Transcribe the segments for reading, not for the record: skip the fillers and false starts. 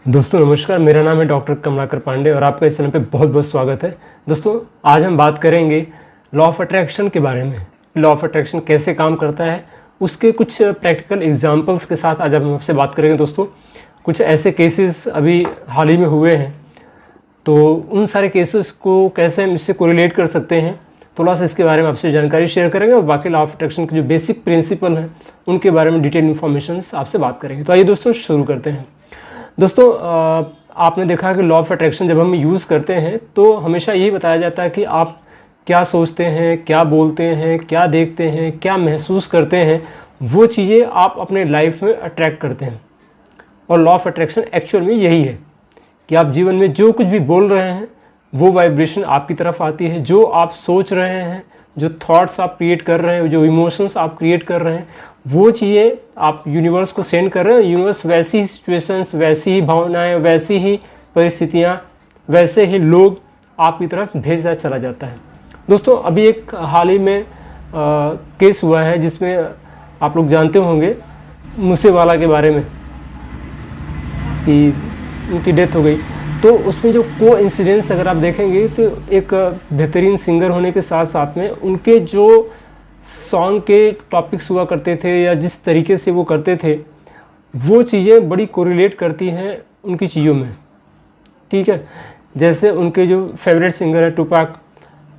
दोस्तों नमस्कार, मेरा नाम है डॉक्टर कमलाकर पांडे और आपका इस चैनल पे बहुत बहुत स्वागत है। दोस्तों आज हम बात करेंगे लॉ ऑफ अट्रैक्शन के बारे में। लॉ ऑफ अट्रैक्शन कैसे काम करता है उसके कुछ प्रैक्टिकल एग्जांपल्स के साथ आज हम आपसे बात करेंगे। दोस्तों कुछ ऐसे केसेस अभी हाल ही में हुए हैं, तो उन सारे केसेस को कैसे हम इससे कोरिलेट कर सकते हैं, थोड़ा सा इसके बारे में आपसे जानकारी शेयर करेंगे और बाकी लॉ ऑफ अट्रैक्शन के जो बेसिक प्रिंसिपल हैं उनके बारे में डिटेल इन्फॉर्मेशन आपसे बात करेंगे। तो आइए दोस्तों शुरू करते हैं। दोस्तों आपने देखा कि लॉ ऑफ अट्रैक्शन जब हम यूज़ करते हैं तो हमेशा यही बताया जाता है कि आप क्या सोचते हैं, क्या बोलते हैं, क्या देखते हैं, क्या महसूस करते हैं, वो चीज़ें आप अपने लाइफ में अट्रैक्ट करते हैं। और लॉ ऑफ अट्रैक्शन एक्चुअल में यही है कि आप जीवन में जो कुछ भी बोल रहे हैं वो वाइब्रेशन आपकी तरफ आती है। जो आप सोच रहे हैं, जो थॉट्स आप क्रिएट कर रहे हैं, जो इमोशंस आप क्रिएट कर रहे हैं, वो चीज़ें आप यूनिवर्स को सेंड कर रहे हैं। यूनिवर्स वैसी ही सिचुएशंस, वैसी ही भावनाएं, वैसी ही परिस्थितियां, वैसे ही लोग आपकी तरफ भेजता चला जाता है। दोस्तों अभी एक हाल ही में केस हुआ है जिसमें आप लोग जानते होंगे मूसेवाला के बारे में कि उनकी डेथ हो गई। तो उसमें जो कोइंसिडेंस अगर आप देखेंगे तो एक बेहतरीन सिंगर होने के साथ साथ में उनके जो सॉन्ग के टॉपिक्स हुआ करते थे या जिस तरीके से वो करते थे वो चीज़ें बड़ी कोरिलेट करती हैं उनकी चीज़ों में। ठीक है, जैसे उनके जो फेवरेट सिंगर है टुपाक,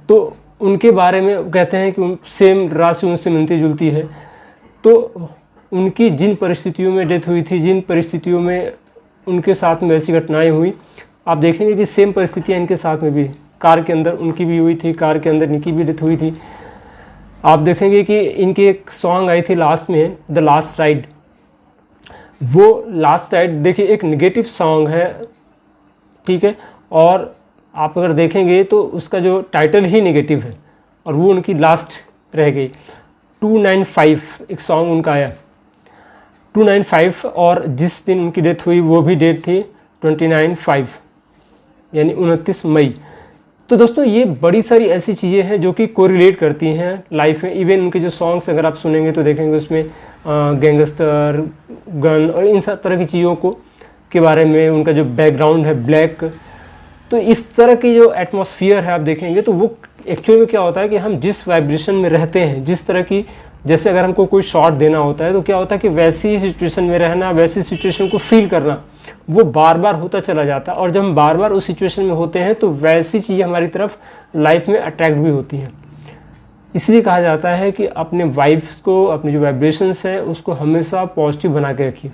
तो उनके बारे में कहते हैं कि सेम राशि उनसे मिलती जुलती है। तो उनकी जिन परिस्थितियों में डेथ हुई थी, जिन परिस्थितियों में उनके साथ में ऐसी घटनाएं हुई, आप देखेंगे कि सेम परिस्थितियां इनके साथ में भी, कार के अंदर उनकी भी हुई थी, कार के अंदर इनकी भी डेथ हुई थी। आप देखेंगे कि इनकी एक सॉन्ग आई थी लास्ट में, द लास्ट राइड। वो लास्ट राइड देखिए एक नेगेटिव सॉन्ग है, ठीक है, और आप अगर देखेंगे तो उसका जो टाइटल ही नेगेटिव है और वो उनकी लास्ट रह गई। 295 एक सॉन्ग उनका आया 295, और जिस दिन उनकी डेथ हुई वो भी डेट थी 29/5 यानी 29 मई। तो दोस्तों ये बड़ी सारी ऐसी चीज़ें हैं जो कि कोरिलेट करती हैं लाइफ में। इवन उनके जो सॉन्ग्स अगर आप सुनेंगे तो देखेंगे उसमें गैंगस्टर, गन और इन सब तरह की चीज़ों को के बारे में, उनका जो बैकग्राउंड है ब्लैक, तो इस तरह की जो एटमॉस्फियर है आप देखेंगे तो वो एक्चुअली में क्या होता है कि हम जिस वाइब्रेशन में रहते हैं, जिस तरह की, जैसे अगर हमको कोई शॉट देना होता है तो क्या होता है कि वैसी सिचुएशन में रहना, वैसी सिचुएशन को फील करना, वो बार बार होता चला जाता है। और जब हम बार बार उस सिचुएशन में होते हैं तो वैसी चीज़ें हमारी तरफ लाइफ में अट्रैक्ट भी होती हैं। इसलिए कहा जाता है कि अपने वाइब्स को, अपने जो वाइब्रेशंस है उसको हमेशा पॉजिटिव बना के रखिए।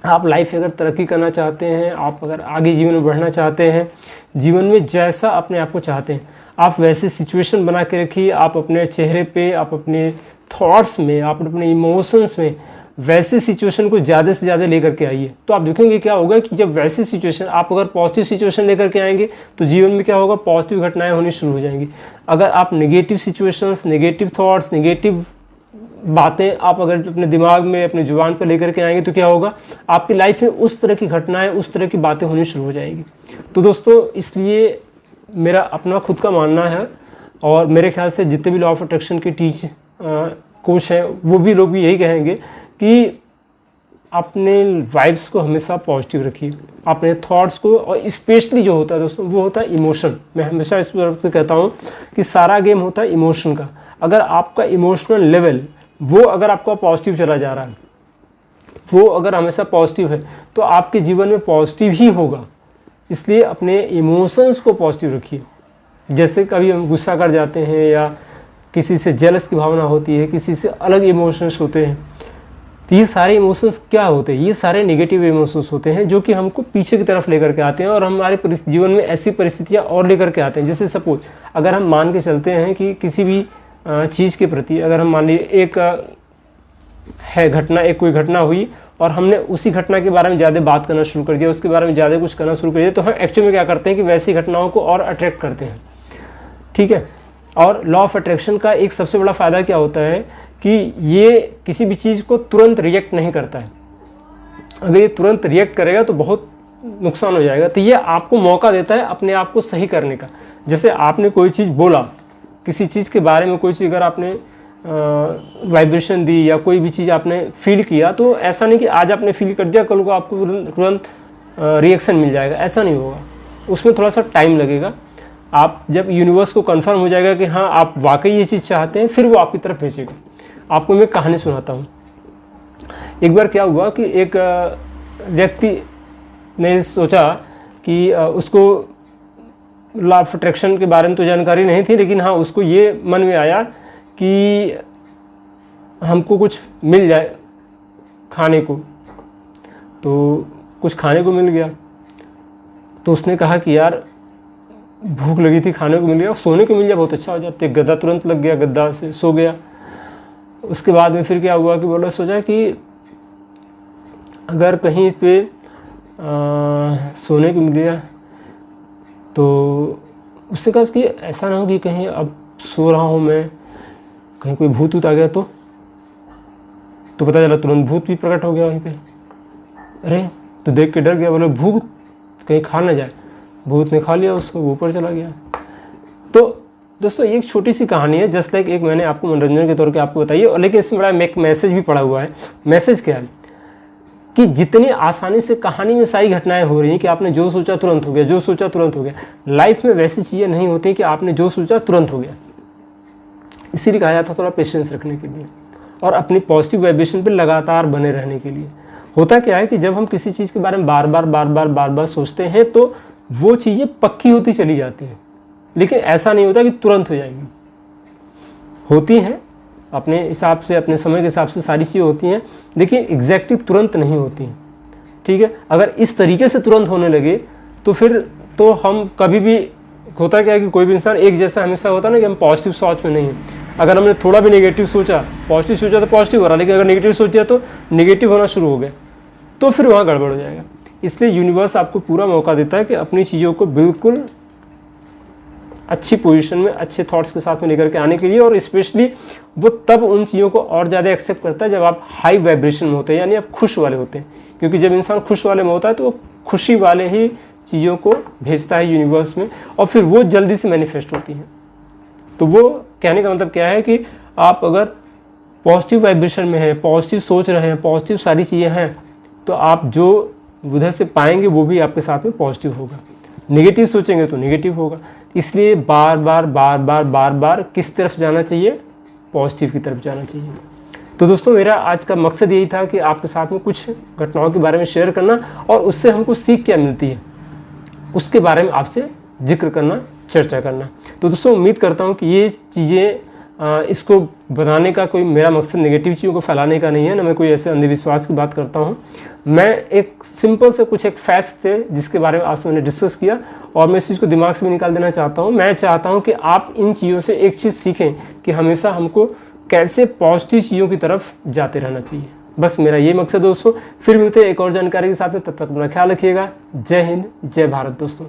आप लाइफ में अगर तरक्की करना चाहते हैं, आप अगर आगे जीवन में बढ़ना चाहते हैं, जीवन में जैसा अपने आप को चाहते हैं, आप वैसे सिचुएशन बना के रखिए। आप अपने चेहरे पे, आप अपने थॉट्स में, आप अपने इमोशंस में वैसे सिचुएशन को ज़्यादा से ज़्यादा लेकर के आइए। तो आप देखेंगे क्या होगा कि जब वैसी सिचुएशन, आप अगर पॉजिटिव सिचुएशन लेकर के आएंगे तो जीवन में क्या होगा, पॉजिटिव घटनाएं होनी शुरू हो जाएंगी। अगर आप negative situations, negative thoughts, negative बातें आप अगर अपने दिमाग में, अपने जुबान पर लेकर के आएंगे तो क्या होगा, आपकी लाइफ में उस तरह की घटनाएं, उस तरह की बातें होनी शुरू हो जाएगी। तो दोस्तों इसलिए मेरा अपना खुद का मानना है और मेरे ख्याल से जितने भी लॉ ऑफ अट्रैक्शन के कोच हैं वो भी लोग भी यही कहेंगे कि अपने वाइब्स को हमेशा पॉजिटिव रखिए, अपने थॉट्स को। और स्पेशली जो होता है दोस्तों वो होता है इमोशन। मैं हमेशा इस बात को कहता हूँ कि सारा गेम होता है इमोशन का। अगर आपका इमोशनल लेवल वो अगर आपका पॉजिटिव चला जा रहा है, वो अगर हमेशा पॉजिटिव है तो आपके जीवन में पॉजिटिव ही होगा। इसलिए अपने इमोशंस को पॉजिटिव रखिए। जैसे कभी हम गुस्सा कर जाते हैं या किसी से जेलस की भावना होती है, किसी से अलग इमोशंस होते हैं, तो ये सारे इमोशंस क्या होते हैं, ये सारे नेगेटिव इमोशंस होते हैं जो कि हमको पीछे की तरफ लेकर के आते हैं और हमारे जीवन में ऐसी परिस्थितियाँ और लेकर के आते हैं। जैसे सपोज अगर हम मान के चलते हैं कि किसी भी चीज़ के प्रति, अगर हम मान लीजिए एक है घटना, एक कोई घटना हुई और हमने उसी घटना के बारे में ज़्यादा बात करना शुरू कर दिया, उसके बारे में ज़्यादा कुछ करना शुरू कर दिया, तो हम एक्चुअली में क्या करते हैं कि वैसी घटनाओं को और अट्रैक्ट करते हैं। ठीक है, और लॉ ऑफ अट्रैक्शन का एक सबसे बड़ा फ़ायदा क्या होता है कि ये किसी भी चीज़ को तुरंत रिएक्ट नहीं करता है। अगर ये तुरंत रिएक्ट करेगा तो बहुत नुकसान हो जाएगा। तो ये आपको मौका देता है अपने आप को सही करने का। जैसे आपने कोई चीज़ बोला, किसी चीज़ के बारे में कोई चीज़ अगर आपने वाइब्रेशन दी या कोई भी चीज़ आपने फील किया, तो ऐसा नहीं कि आज आपने फील कर दिया कल को आपको तुरंत रिएक्शन मिल जाएगा, ऐसा नहीं होगा। उसमें थोड़ा सा टाइम लगेगा। आप जब यूनिवर्स को कंफर्म हो जाएगा कि हाँ आप वाकई ये चीज़ चाहते हैं, फिर वो आपकी तरफ भेजेगा। आपको मैं कहानी सुनाता हूँ। एक बार क्या हुआ कि एक व्यक्ति ने सोचा कि उसको लॉ ऑफ अट्रैक्शन के बारे में तो जानकारी नहीं थी, लेकिन हाँ उसको ये मन में आया कि हमको कुछ मिल जाए खाने को। तो कुछ खाने को मिल गया, तो उसने कहा कि यार भूख लगी थी, खाने को मिल गया, सोने को मिल गया बहुत अच्छा हो जाता है। गद्दा तुरंत लग गया, गद्दा से सो गया। उसके बाद में फिर क्या हुआ कि बोला, सोचा कि अगर कहीं पे सोने को मिल गया तो उससे कहा कि ऐसा ना हो कि कहीं अब सो रहा हूँ मैं, कहीं कोई भूत वूत आ गया तो पता चला तुरंत भूत भी प्रकट हो गया वहीं पे। अरे तो देख के डर गया, बोले भूत कहीं खा ना जाए। भूत ने खा लिया उसको, ऊपर चला गया। तो दोस्तों ये एक छोटी सी कहानी है, जस्ट लाइक एक मैंने आपको मनोरंजन के तौर पे आपको बताई है, लेकिन इसमें बड़ा एक मैसेज भी पड़ा हुआ है। मैसेज क्या है कि जितनी आसानी से कहानी में सारी घटनाएं हो रही हैं कि आपने जो सोचा तुरंत हो गया, जो सोचा तुरंत हो गया, लाइफ में वैसी चीज़ें नहीं होती कि आपने जो सोचा तुरंत हो गया। इसीलिए कहा जाता है थोड़ा पेशेंस रखने के लिए और अपनी पॉजिटिव वाइब्रेशन पे लगातार बने रहने के लिए। होता क्या है कि जब हम किसी चीज़ के बारे में बार बार सोचते हैं तो वो चीज़ें पक्की होती चली जाती हैं, लेकिन ऐसा नहीं होता कि तुरंत हो जाएगी। होती हैं अपने हिसाब से, अपने समय के हिसाब से सारी चीज़ें होती हैं, लेकिन एग्जैक्टली तुरंत नहीं होती हैं। ठीक है, अगर इस तरीके से तुरंत होने लगे तो फिर तो हम कभी भी, होता क्या है कि कोई भी इंसान एक जैसा हमेशा होता है ना कि हम पॉजिटिव सोच में नहीं है। अगर हमने थोड़ा भी नेगेटिव सोचा, पॉजिटिव सोचा तो पॉजिटिव हो रहा, लेकिन अगर नेगेटिव सोच दिया तो नेगेटिव होना शुरू हो गया, तो फिर वहाँ गड़बड़ हो जाएगा। इसलिए यूनिवर्स आपको पूरा मौका देता है कि अपनी चीज़ों को बिल्कुल अच्छी पोजीशन में, अच्छे थॉट्स के साथ में लेकर के आने के लिए, और स्पेशली वो तब उन चीज़ों को और ज़्यादा एक्सेप्ट करता है जब आप हाई वाइब्रेशन में होते हैं, यानी आप खुश वाले होते हैं। क्योंकि जब इंसान खुश वाले में होता है तो वो खुशी वाले ही चीज़ों को भेजता है यूनिवर्स में, और फिर वो जल्दी से मैनिफेस्ट होती हैं। तो वो कहने का मतलब क्या है कि आप अगर पॉजिटिव वाइब्रेशन में हैं, पॉजिटिव सोच रहे हैं, पॉजिटिव सारी चीज़ें हैं, तो आप जो उधर से पाएंगे वो भी आपके साथ में पॉजिटिव होगा। नेगेटिव सोचेंगे तो नेगेटिव होगा। इसलिए बार बार किस तरफ जाना चाहिए? पॉजिटिव की तरफ जाना चाहिए। तो दोस्तों मेरा आज का मकसद यही था कि आपके साथ में कुछ घटनाओं के बारे में शेयर करना, और उससे हमको सीख क्या मिलती है उसके बारे में आपसे जिक्र करना, चर्चा करना। तो दोस्तों उम्मीद करता हूँ कि ये चीज़ें, इसको बनाने का कोई मेरा मकसद नेगेटिव चीज़ों को फैलाने का नहीं है, ना मैं कोई ऐसे अंधविश्वास की बात करता हूँ। मैं एक सिंपल से कुछ एक फैक्ट थे जिसके बारे में आपसे मैंने डिस्कस किया, और मैं इस चीज़ को दिमाग से भी निकाल देना चाहता हूँ। मैं चाहता हूँ कि आप इन चीज़ों से एक चीज़ सीखें कि हमेशा हमको कैसे पॉजिटिव चीज़ों की तरफ जाते रहना चाहिए। बस मेरा ये मकसद दोस्तों। फिर मिलते हैं एक और जानकारी के साथ में, तब तक अपना ख्याल रखिएगा। जय हिंद, जय भारत दोस्तों।